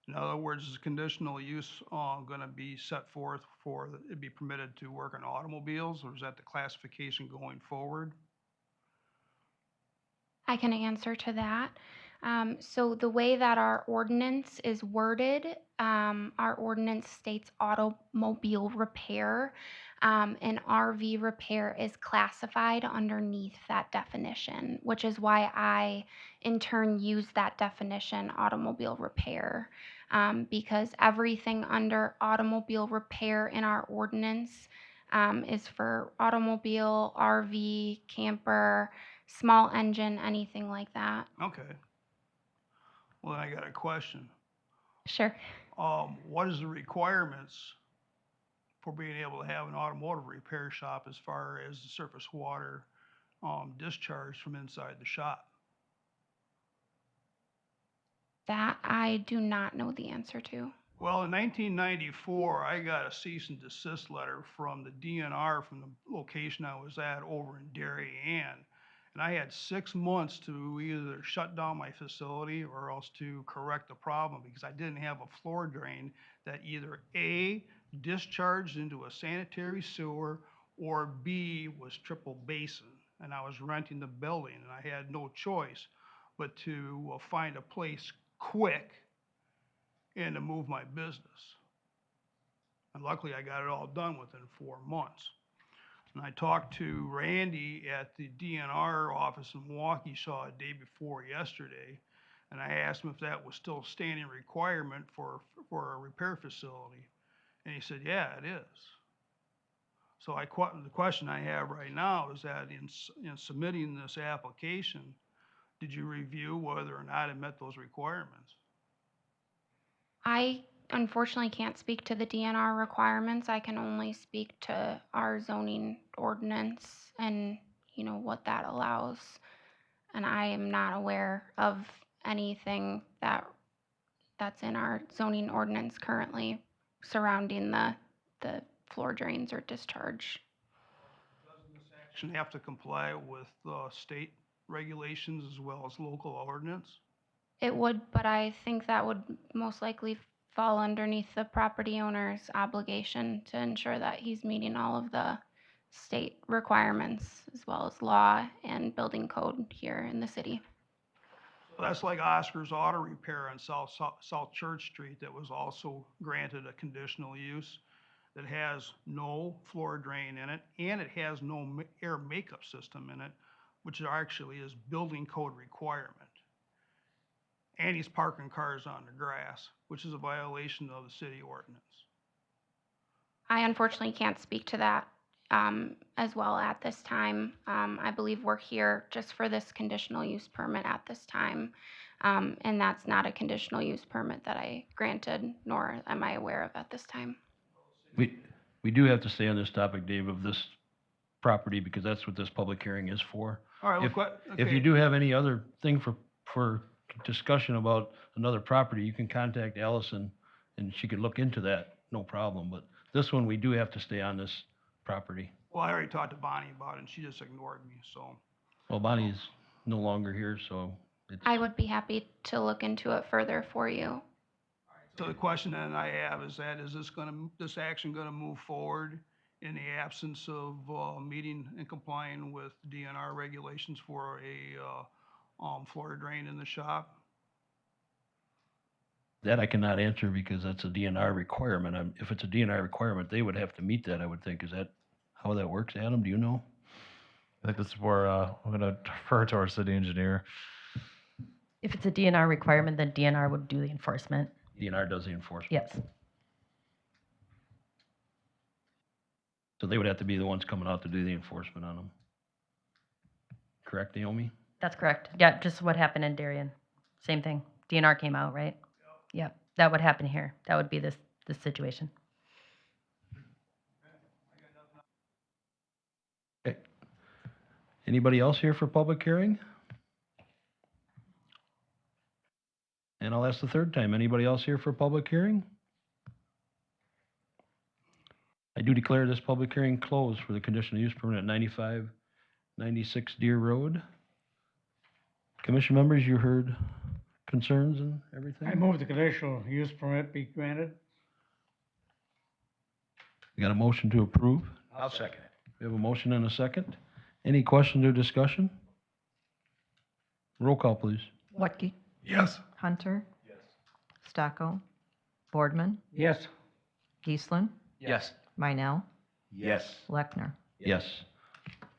S11: In other words, is conditional use gonna be set forth for it be permitted to work on automobiles, or is that the classification going forward?
S7: I can answer to that. So the way that our ordinance is worded, our ordinance states automobile repair, and RV repair is classified underneath that definition, which is why I in turn use that definition, automobile repair, because everything under automobile repair in our ordinance is for automobile, RV, camper, small engine, anything like that.
S11: Okay. Well, I got a question.
S7: Sure.
S11: What is the requirements for being able to have an automotive repair shop as far as the surface water discharge from inside the shop?
S7: That I do not know the answer to.
S11: Well, in 1994, I got a cease and desist letter from the DNR from the location I was at over in Darien. And I had 6 months to either shut down my facility or else to correct the problem because I didn't have a floor drain that either A, discharged into a sanitary sewer, or B, was triple basin. And I was renting the building and I had no choice but to find a place quick and to move my business. And luckily I got it all done within 4 months. And I talked to Randy at the DNR office in Milwaukee, saw a day before yesterday, and I asked him if that was still a standing requirement for a repair facility. And he said, yeah, it is. So the question I have right now is that in submitting this application, did you review whether or not it met those requirements?
S7: I unfortunately can't speak to the DNR requirements. I can only speak to our zoning ordinance and, what that allows. And I am not aware of anything that's in our zoning ordinance currently surrounding the floor drains or discharge.
S11: Shouldn't have to comply with state regulations as well as local ordinance.
S7: It would, but I think that would most likely fall underneath the property owner's obligation to ensure that he's meeting all of the state requirements as well as law and building code here in the city.
S11: That's like Oscar's Auto Repair on South Church Street that was also granted a conditional use that has no floor drain in it, and it has no air makeup system in it, which actually is building code requirement. And he's parking cars on the grass, which is a violation of the city ordinance.
S7: I unfortunately can't speak to that as well at this time. I believe we're here just for this conditional use permit at this time. And that's not a conditional use permit that I granted, nor am I aware of at this time.
S1: We do have to stay on this topic, Dave, of this property, because that's what this public hearing is for.
S11: All right,
S1: If you do have any other thing for discussion about another property, you can contact Allison and she could look into that, no problem. But this one, we do have to stay on this property.
S11: Well, I already talked to Bonnie about it, and she just ignored me, so.
S1: Well, Bonnie is no longer here, so it's,
S7: I would be happy to look into it further for you.
S11: So the question that I have is this action gonna move forward in the absence of, meeting and complying with DNR regulations for a, floor drain in the shop?
S1: that I cannot answer because that's a DNR requirement. If it's a DNR requirement, they would have to meet that, I would think. Is that how that works, Adam? Do you know?
S16: I think this is where, I'm gonna defer to our city engineer.
S6: If it's a DNR requirement, then DNR would do the enforcement.
S1: DNR does the enforcement.
S6: Yes.
S1: So they would have to be the ones coming out to do the enforcement on them. Correct, Naomi?
S6: That's correct. Yeah, just what happened in Darien. Same thing. DNR came out, right? Yep. That would happen here. That would be this situation.
S1: Okay. Anybody else here for public hearing? And I'll ask the third time. Anybody else here for public hearing? I do declare this public hearing closed for the conditional use permit at 9596 Deer Road. Commission members, you heard concerns and everything?
S18: I move the conditional use permit be granted.
S1: We got a motion to approve.
S8: I'll second it.
S1: We have a motion and a second. Any questions or discussion? Roll call, please.
S2: Watke,
S8: Yes.
S2: Hunter. Yes. Stocko, Boardman,
S18: Yes.
S2: Geisler,
S12: Yes.
S2: Meinel,
S8: Yes.
S2: Lechner.
S1: Yes.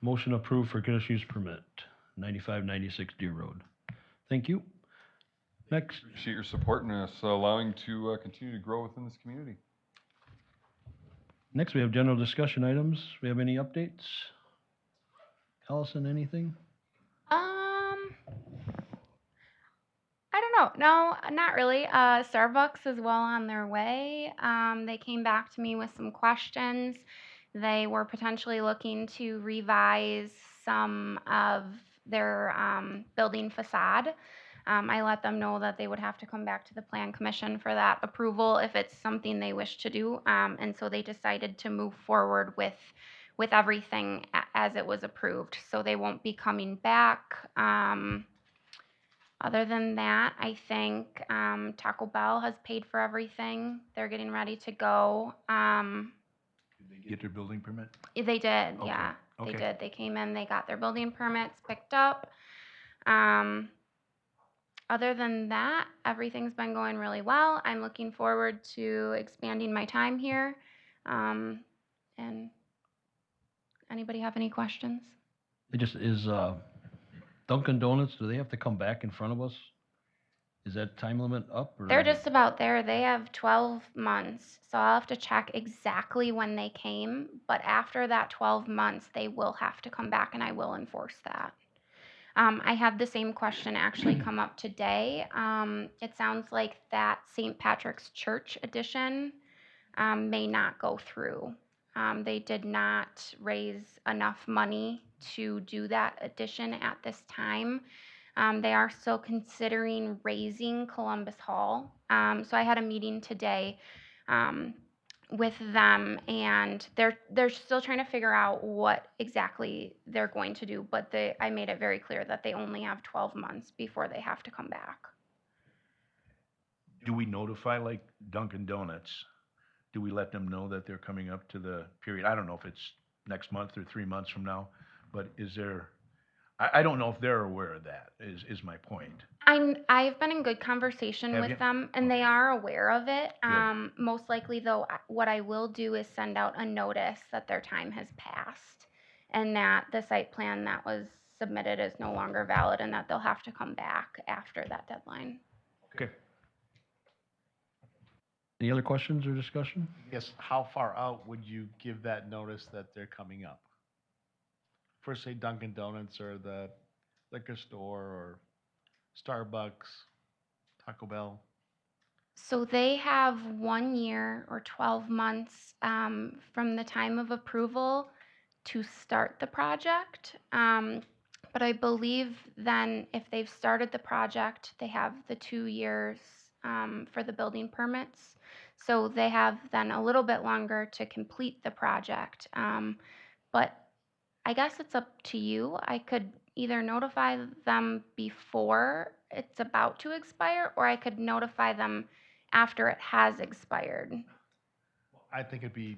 S1: Motion approved for conditional use permit, 9596 Deer Road. Thank you. Next,
S15: Appreciate your support and us allowing to continue to grow within this community.
S1: next we have general discussion items. We have any updates? Allison, anything?
S7: I don't know. No, not really. Starbucks is well on their way. They came back to me with some questions. They were potentially looking to revise some of their building facade. I let them know that they would have to come back to the Plan Commission for that approval if it's something they wish to do. And so they decided to move forward with everything as it was approved. So they won't be coming back. Other than that, I think Taco Bell has paid for everything. They're getting ready to go.
S8: Did they get their building permit?
S7: They did,
S8: Okay,
S7: yeah. They
S8: okay.
S7: did. They came in, they got their building permits picked up. Other than that, everything's been going really well. I'm looking forward to expanding my time here. And anybody have any questions?
S1: It just is, Dunkin' Donuts, do they have to come back in front of us? Is that time limit up? Or
S7: They're just about there. They have 12 months. So I'll have to check exactly when they came. But after that 12 months, they will have to come back and I will enforce that. I had the same question actually come up today. It sounds like that St. Patrick's Church addition may not go through. They did not raise enough money to do that addition at this time. They are still considering raising Columbus Hall. So I had a meeting today with them, and they're still trying to figure out what exactly they're going to do. But I made it very clear that they only have 12 months before they have to come back.
S8: Do we notify like Dunkin' Donuts? Do we let them know that they're coming up to the period? I don't know if it's next month or 3 months from now, but is there, I don't know if they're aware of that, is my point.
S7: I've been in good conversation
S8: Have
S7: with
S8: you?
S7: them, and they are aware of it.
S8: Good.
S7: Most likely, though, what I will do is send out a notice that their time has passed, and that the site plan that was submitted is no longer valid, and that they'll have to come back after that deadline.
S8: Okay.
S1: Any other questions or discussion?
S17: Yes, how far out would you give that notice that they're coming up? For say Dunkin' Donuts or the liquor store or Starbucks, Taco Bell?
S7: So they have 1 year or 12 months from the time of approval to start the project. But I believe then if they've started the project, they have the 2 years for the building permits. So they have then a little bit longer to complete the project. But I guess it's up to you. I could either notify them before it's about to expire, or I could notify them after it has expired.
S17: I think it'd be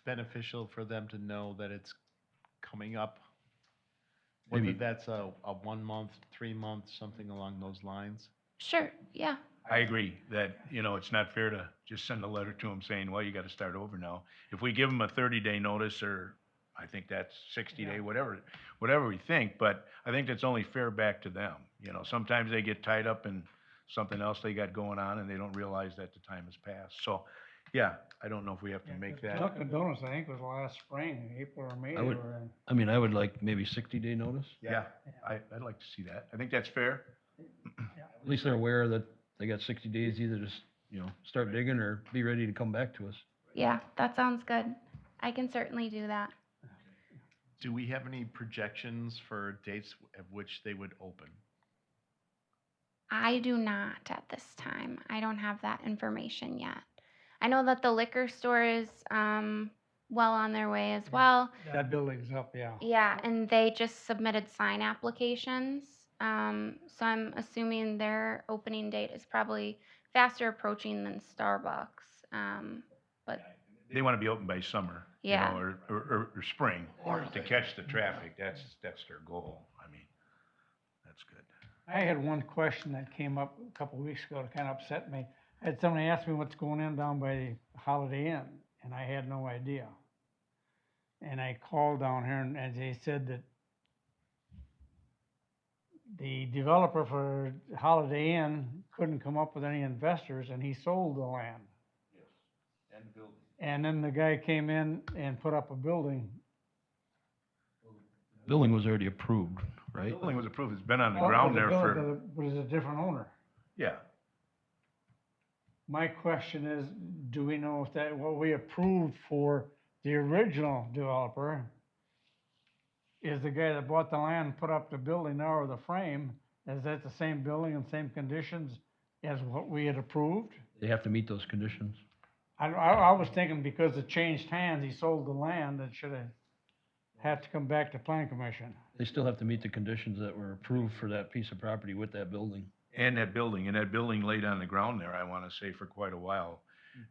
S17: beneficial for them to know that it's coming up. Whether
S1: Maybe.
S17: that's a 1 month, 3 months, something along those lines.
S7: Sure, yeah.
S8: I agree that, it's not fair to just send a letter to them saying, well, you got to start over now. If we give them a 30-day notice, or I think that's 60-day, whatever we think, but I think that's only fair back to them. Sometimes they get tied up in something else they got going on and they don't realize that the time has passed. So, yeah, I don't know if we have to make that.
S18: Dunkin' Donuts, I think, was last spring, April or May.
S1: I would-
S18: they were in.
S1: I mean, I would like maybe 60-day notice.
S8: Yeah, I'd like to see that. I think that's fair.
S1: At least they're aware that they got 60 days either to, start digging or be ready to come back to us.
S7: Yeah, that sounds good. I can certainly do that.
S17: Do we have any projections for dates at which they would open?
S7: I do not at this time. I don't have that information yet. I know that the liquor store is well on their way as well.
S18: That building's up, yeah.
S7: Yeah, and they just submitted sign applications. So I'm assuming their opening date is probably faster approaching than Starbucks. But
S8: They want to be open by summer,
S7: Yeah.
S8: or spring to catch the traffic. That's their goal. I mean, that's good.
S18: I had one question that came up a couple of weeks ago that kind of upset me. I had somebody ask me what's going on down by Holiday Inn, and I had no idea. And I called down here and they said that the developer for Holiday Inn couldn't come up with any investors and he sold the land.
S8: And the building.
S18: And then the guy came in and put up a building.
S1: Building was already approved,
S8: The
S1: right?
S8: building was approved. It's been on the
S18: Oh,
S8: ground
S18: but
S8: there
S18: the
S8: for,
S18: building- But it's a different owner.
S8: yeah.
S18: My question is, do we know if that, what we approved for the original developer is the guy that bought the land and put up the building now or the frame, is that the same building and same conditions as what we had approved?
S1: They have to meet those conditions.
S18: I was thinking because it changed hands, he sold the land, it should have had to come back to plan commission.
S1: They still have to meet the conditions that were approved for that piece of property with that building.
S8: And that building laid on the ground there, I want to say, for quite a while.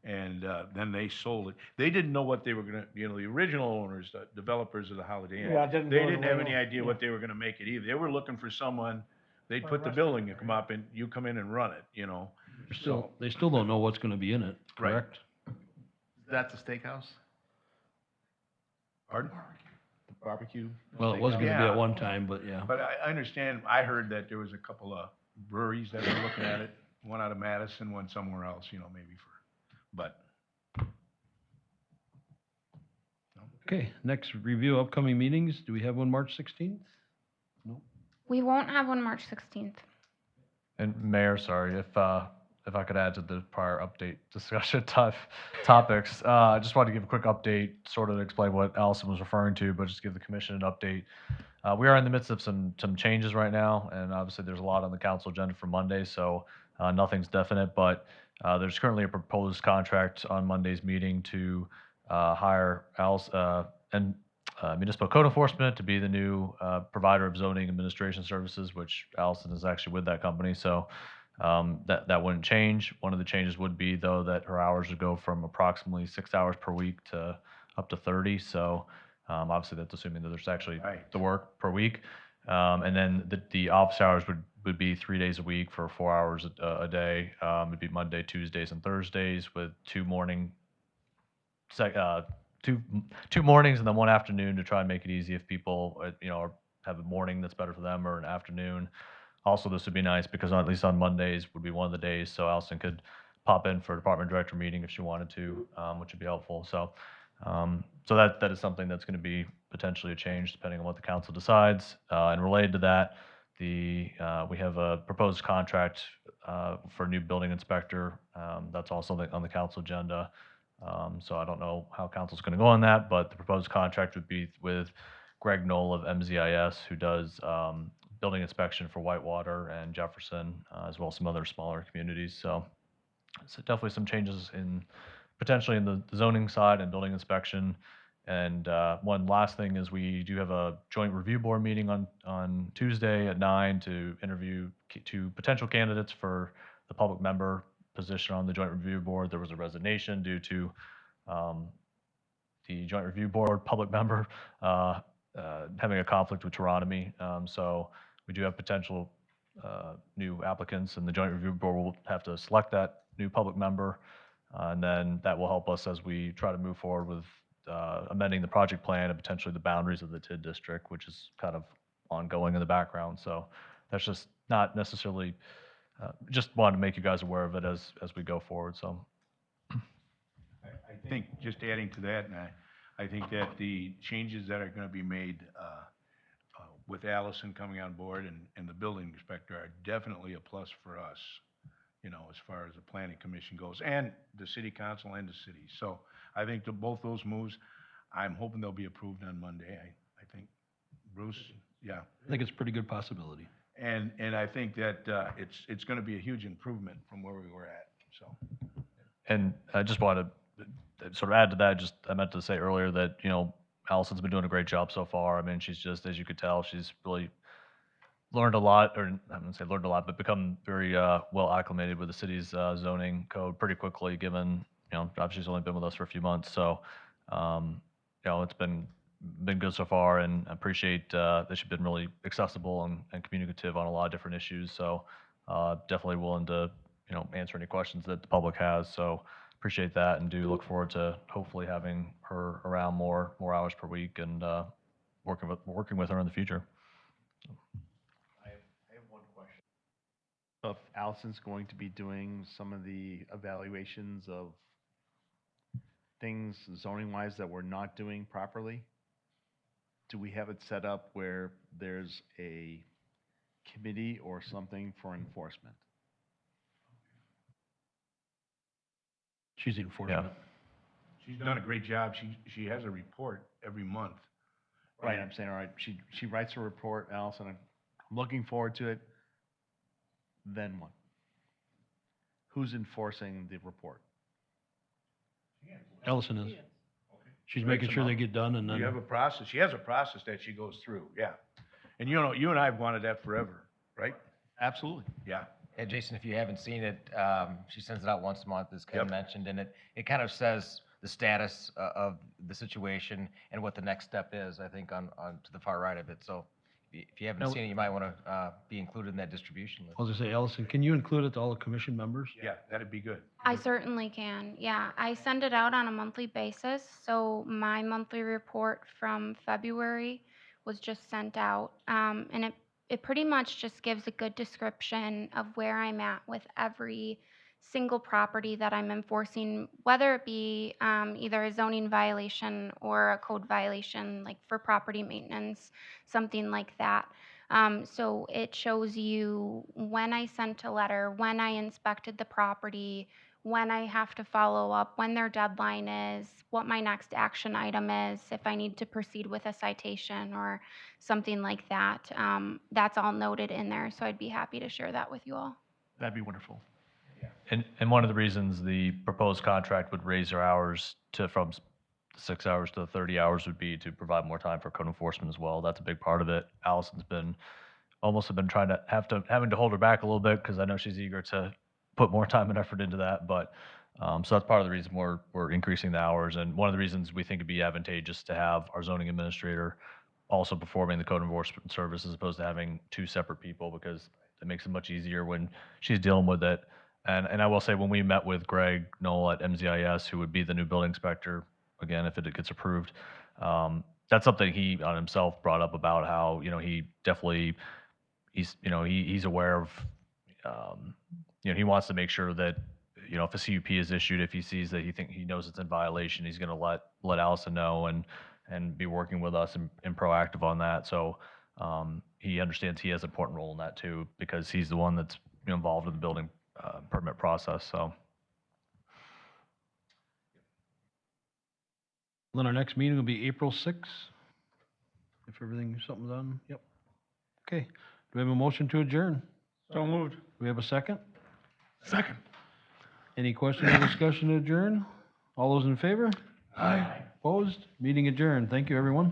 S8: And then they sold it. They didn't know what they were gonna, the original owners, the developers of the Holiday Inn.
S18: Yeah, it didn't
S8: They
S18: go the
S8: didn't
S18: way
S8: have
S18: it
S8: any
S18: was.
S8: idea what they were gonna make it either. They were looking for someone, they'd
S18: For a
S8: put the
S18: restaurant
S8: building and come up and you come in and run it,
S1: They still don't know what's gonna be in it,
S8: Right.
S1: correct?
S17: That's a steakhouse?
S8: Pardon?
S17: The barbecue?
S1: Well, it was gonna be
S8: Yeah.
S1: at one time, but yeah.
S8: But I understand, I heard that there was a couple of breweries that were looking at it, one out of Madison, one somewhere else, maybe but.
S1: Okay, next review upcoming meetings. Do we have one March 16th? No.
S7: We won't have one March 16th.
S16: And Mayor, sorry, if I could add to the prior update discussion topics, I just wanted to give a quick update, sort of explain what Allison was referring to, but just give the commission an update. We are in the midst of some changes right now, and obviously there's a lot on the council agenda for Monday, so nothing's definite, but there's currently a proposed contract on Monday's meeting to hire municipal code enforcement to be the new provider of zoning administration services, which Allison is actually with that company, so that wouldn't change. One of the changes would be, though, that her hours would go from approximately 6 hours per week to up to 30, so obviously, that's assuming that there's actually
S8: Right.
S16: the work per week. And then the office hours would be 3 days a week for 4 hours a day. It'd be Monday, Tuesdays, and Thursdays with two mornings and then one afternoon to try and make it easy if people, have a morning that's better for them or an afternoon. Also, this would be nice because at least on Mondays would be one of the days, so Allison could pop in for a department director meeting if she wanted to, which would be helpful. So that is something that's going to be potentially a change depending on what the council decides. And related to that, we have a proposed contract for a new building inspector. That's also on the council agenda. So I don't know how council's going to go on that, but the proposed contract would be with Greg Knoll of MZIS, who does building inspection for Whitewater and Jefferson, as well as some other smaller communities. So definitely some changes potentially in the zoning side and building inspection. And one last thing is we do have a joint review board meeting on Tuesday at 9 to interview two potential candidates for the public member position on the joint review board. There was a resignation due to the joint review board public member having a conflict with Teronomy. So we do have potential new applicants, and the joint review board will have to select that new public member. And then that will help us as we try to move forward with amending the project plan and potentially the boundaries of the TID district, which is kind of ongoing in the background. So that's just not necessarily, just wanted to make you guys aware of it as we go forward. So
S8: I think, just adding to that, and I think that the changes that are going to be made with Allison coming on board and the building inspector are definitely a plus for us, as far as the planning commission goes, and the city council and the city. So I think both those moves, I'm hoping they'll be approved on Monday. I think, Bruce, yeah.
S1: I think it's a pretty good possibility.
S8: And I think that it's going to be a huge improvement from where we were at, so.
S16: And I just wanted to sort of add to that, I meant to say earlier that, Allison's been doing a great job so far. I mean, she's just, as you could tell, she's really learned a lot, or I wouldn't say learned a lot, but become very well acclimated with the city's zoning code pretty quickly, given, obviously she's only been with us for a few months. So, it's been good so far, and I appreciate that she's been really accessible and communicative on a lot of different issues. So, definitely willing to, answer any questions that the public has. So, appreciate that, and do look forward to hopefully having her around more hours per week and working with her in the future.
S17: I have one question. If Allison's going to be doing some of the evaluations of things zoning-wise that we're not doing properly, do we have it set up where there's a committee or something for enforcement?
S1: She's the enforcement.
S8: She's done a great job. She has a report every month.
S17: Right, I'm saying, all right, she writes a report, Allison, I'm looking forward to it. Then what? Who's enforcing the report?
S1: Allison is. She's making sure they get done, and then.
S8: You have a process. She has a process that she goes through, yeah. And you and I have wanted that forever, right?
S17: Absolutely.
S8: Yeah.
S4: And Jason, if you haven't seen it, she sends it out once a month, as Ken
S8: Yep.
S4: mentioned, and it kind of says the status of the situation and what the next step is, I think, on to the far right of it. So if you haven't
S1: Now-
S4: seen it, you might want to be included in that distribution list.
S1: I was gonna say, Allison, can you include it to all the commission members?
S8: Yeah, that'd be good.
S7: I certainly can. Yeah, I send it out on a monthly basis. So my monthly report from February was just sent out. And it pretty much just gives a good description of where I'm at with every single property that I'm enforcing, whether it be either a zoning violation or a code violation, like for property maintenance, something like that. So it shows you when I sent a letter, when I inspected the property, when I have to follow up, when their deadline is, what my next action item is, if I need to proceed with a citation or something like that. That's all noted in there, so I'd be happy to share that with you all.
S17: That'd be wonderful.
S16: And one of the reasons the proposed contract would raise their hours from 6 hours to 30 hours would be to provide more time for code enforcement as well. That's a big part of it. Allison's been trying to having to hold her back a little bit because I know she's eager to put more time and effort into that. But so that's part of the reason we're increasing the hours. And one of the reasons we think it'd be advantageous to have our zoning administrator also performing the code enforcement service as opposed to having two separate people, because it makes it much easier when she's dealing with it. And I will say, when we met with Greg Knoll at MZIS, who would be the new building inspector, again, if it gets approved, that's something he on himself brought up about how, he definitely, he's aware of, he wants to make sure that, if a CUP is issued, if he sees that he knows it's in violation, he's going to let Allison know and be working with us and proactive on that. So he understands he has an important role in that too, because he's the one that's involved in the building permit process. So
S1: Then our next meeting will be April 6th, if something's done. Yep. Okay. Do we have a motion to adjourn?
S18: So moved.
S1: Do we have a second?
S17: Second.
S1: Any questions or discussion to adjourn? All those in favor?
S17: Aye.
S1: Opposed? Meeting adjourned. Thank you, everyone.